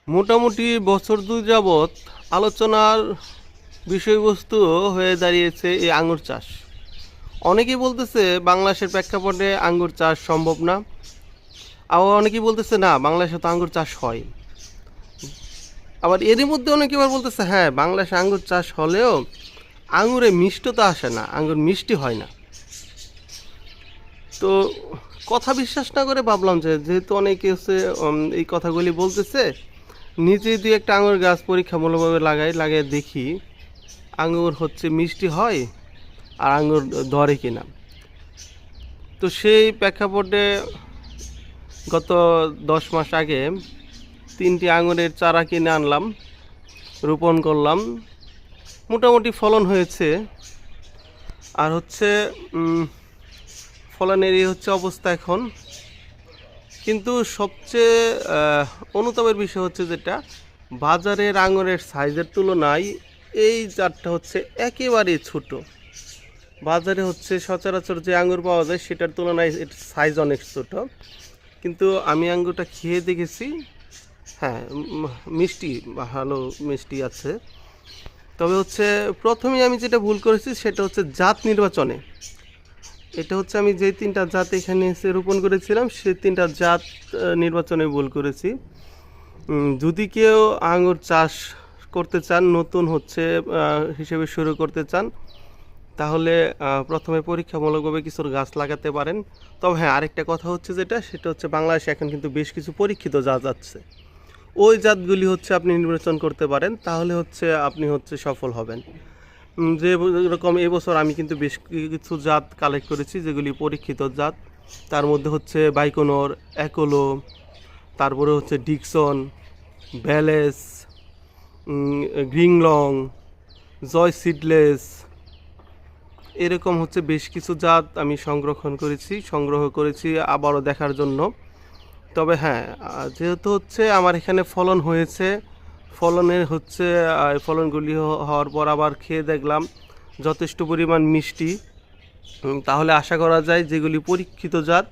মোটামুটি বছর দুই যাবৎ আলোচনার বিষয়বস্তু হয়ে দাঁড়িয়েছে এই আঙ্গুর চাষ। অনেকেই বলতেছে বাংলাদেশের প্রেক্ষাপটে আঙ্গুর চাষ সম্ভব না, আবার অনেকেই বলতেছে না বাংলাদেশে তো আঙ্গুর চাষ হয়। আবার এরই মধ্যে অনেকে আবার বলতেছে হ্যাঁ বাংলাদেশে আঙ্গুর চাষ হলেও আঙুরে মিষ্টতা আসে না, আঙ্গুর মিষ্টি হয় না। তো কথা বিশ্বাস না করে ভাবলাম যে যেহেতু অনেকে হচ্ছে এই কথাগুলি বলতেছে, নিজে দুই একটা আঙুর গাছ পরীক্ষামূলকভাবে লাগিয়ে দেখি আঙুর হচ্ছে মিষ্টি হয় আর আঙুর ধরে কিনা। তো সেই প্রেক্ষাপটে গত 10 মাস আগে 3টি আঙুরের চারা কিনে আনলাম, রোপণ করলাম, মোটামুটি ফলন হয়েছে। আর হচ্ছে ফলনেরই হচ্ছে অবস্থা এখন। কিন্তু সবচেয়ে অনুতাপের বিষয় হচ্ছে যেটা, বাজারের আঙুরের সাইজের তুলনায় এই জাতটা হচ্ছে একেবারেই ছোট। বাজারে হচ্ছে সচরাচর যে আঙুর পাওয়া যায় সেটার তুলনায় এর সাইজ অনেক ছোট। কিন্তু আমি আঙুরটা খেয়ে দেখেছি, হ্যাঁ মিষ্টি, ভালো মিষ্টি আছে। তবে হচ্ছে প্রথমেই আমি যেটা ভুল করেছি সেটা হচ্ছে জাত নির্বাচনে। এটা হচ্ছে আমি যে 3টা জাত এখানে এসে রোপণ করেছিলাম সেই 3টা জাত নির্বাচনে ভুল করেছি। যদি কেউ আঙুর চাষ করতে চান, নতুন হচ্ছে হিসেবে শুরু করতে চান, তাহলে প্রথমে পরীক্ষামূলকভাবে কিছু গাছ লাগাতে পারেন। তবে হ্যাঁ আরেকটা কথা হচ্ছে সেটা হচ্ছে বাংলাদেশে এখন কিন্তু বেশ কিছু পরীক্ষিত জাত আছে, ওই জাতগুলি হচ্ছে আপনি নির্বাচন করতে পারেন, তাহলে হচ্ছে আপনি হচ্ছে সফল হবেন। যেরকম এবছর আমি কিন্তু বেশ কিছু জাত কালেক্ট করেছি যেগুলি পরীক্ষিত জাত। তার মধ্যে হচ্ছে বাইকোনর, অ্যাকোলো, তারপরে হচ্ছে ডিকসন, ভ্যালেস, গ্রিংলং, জয় সিডলেস, এরকম হচ্ছে বেশ কিছু জাত আমি সংগ্রহ করেছি আবারও দেখার জন্য। তবে হ্যাঁ যেহেতু হচ্ছে আমার এখানে ফলন হয়েছে, ফলনের হচ্ছে ফলনগুলি হওয়ার পর আবার খেয়ে দেখলাম যথেষ্ট পরিমাণ মিষ্টি। তাহলে আশা করা যায় যেগুলি পরীক্ষিত জাত,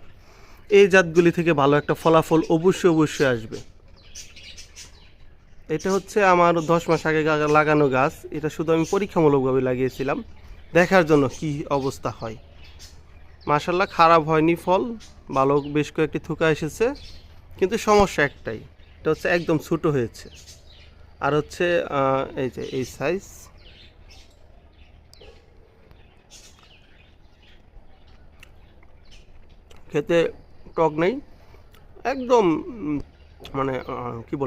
এই জাতগুলি থেকে ভালো একটা ফলাফল অবশ্যই আসবে। এটা হচ্ছে আমার 10 মাস আগে লাগানো গাছ। এটা শুধু আমি পরীক্ষামূলকভাবে লাগিয়েছিলাম দেখার জন্য কি অবস্থা হয়। মাশাআল্লাহ খারাপ হয়নি, ফল ভালো, বেশ কয়েকটি থোকা এসেছে। কিন্তু সমস্যা একটাই, এটা হচ্ছে একদম ছোটো হয়েছে। আর হচ্ছে এই যে এই সাইজ, খেতে টক নেই একদম, মানে কি বল